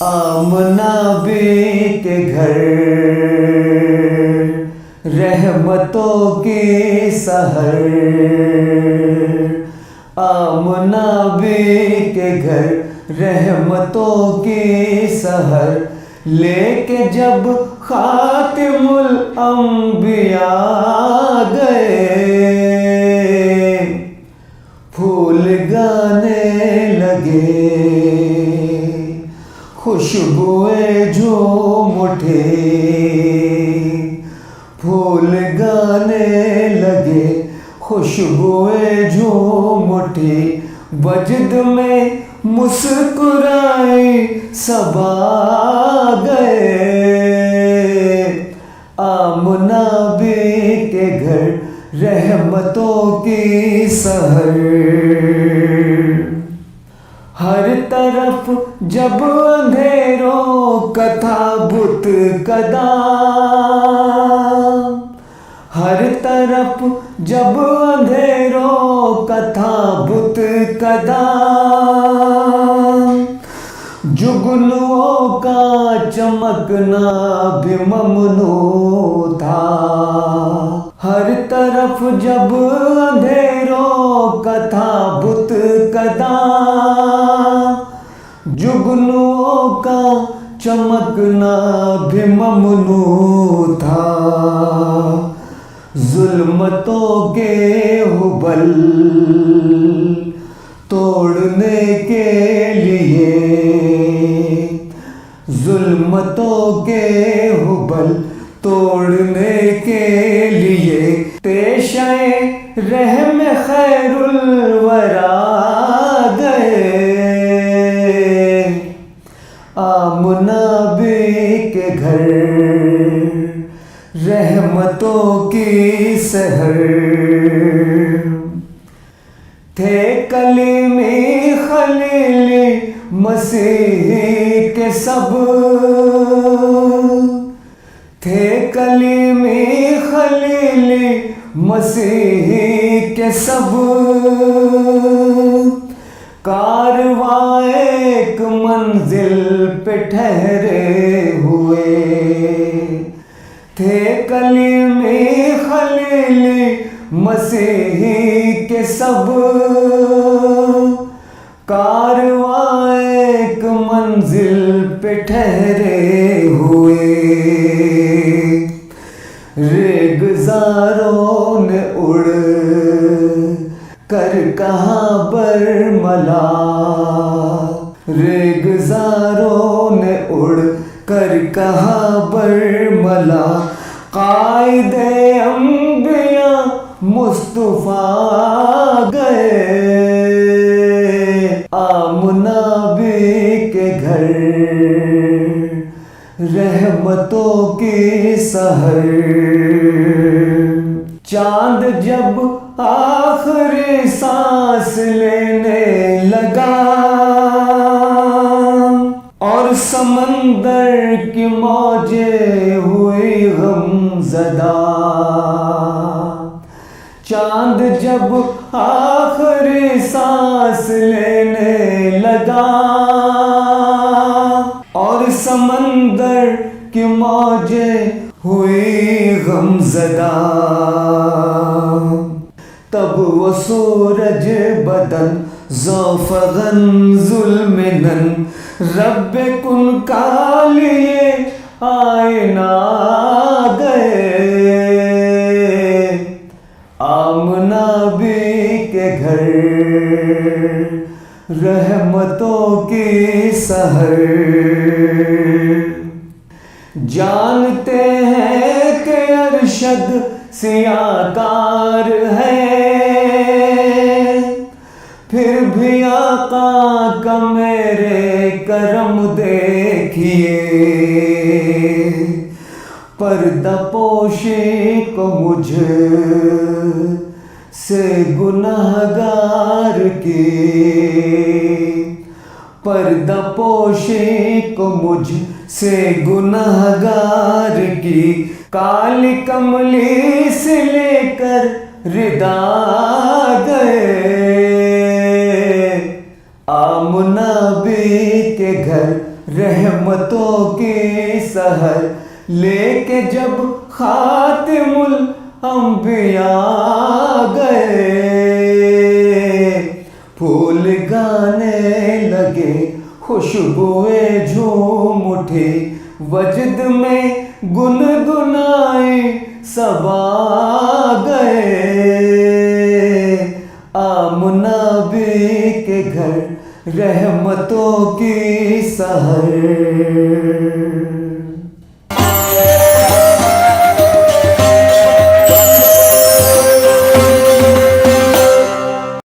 आमना B के घर रहमतों की सहर, आमना बी के घर रहमतों की सहर, लेके जब खातिमुल अंबिया गए, फूल गाने लगे, खुशबुएं झूम उठे, फूल गाने लगे, खुशबुएं झूम उठी, वजद में मुस्कुराए सबा गए, आमना बी के घर रहमतों की सहर। हर तरफ जब अंधेरों का था बुत कदा, हर तरफ जब अंधेरों का था बुत कदा, जुगनुओं का चमकना भी ममनू था, हर तरफ जब अंधेरों का था बुत कदा, जुगनुओं का चमकना भी ममनू था, जुल्मतों के हुबल तोड़ने के लिए, जुल्मतों के हुबल तोड़ने के लिए, पेशे रहम खैरुल वरा गए, आमना बी के घर रहमतों की सहर। थे कलीमी खलीली मसीह के सब, थे कलीमी खलीली मसीह के सब, कारवां एक मंजिल पे ठहरे हुए, थे कलीमी खलीली मसीह के सब, कारवां एक मंजिल पे ठहरे हुए, रेगज़ारों ने उड़ कर कहाँ बरमला, रेगज़ारों ने उड़ कर कहाँ बरमला, कायदे अंबिया मुस्तफा गए, आमना बी के घर रहमतों की सहर। चांद जब आखिरी सांस लेने लगा और समंदर की मौजें हुई गमज़दा, चांद जब आखिरी सांस लेने लगा और समंदर की मौजें हुई गमज़दा, तब वो सूरज बदन ज़ौफ़गन ज़ुल्मिनन रब्बे कुन का लिए आईना गए, आमना बी के घर रहमतों की सहर। जानते हैं कि अरशद सियाकार है, फिर भी आका का मेरे करम देखिए, पर्दा पोशी को मुझ से गुनाहगार की, पर्दा पोशी को मुझ से गुनाहगार की, काली कमली से लेकर रिदा गए, आमना बी के घर रहमतों की सहर लेके जब खातिमुल अंबिया गए, फूल गाने लगे खुशबुएं झूम उठी, वजद में गुनगुनाए सबा गए। आमना भी के घर रहमतों की सहर।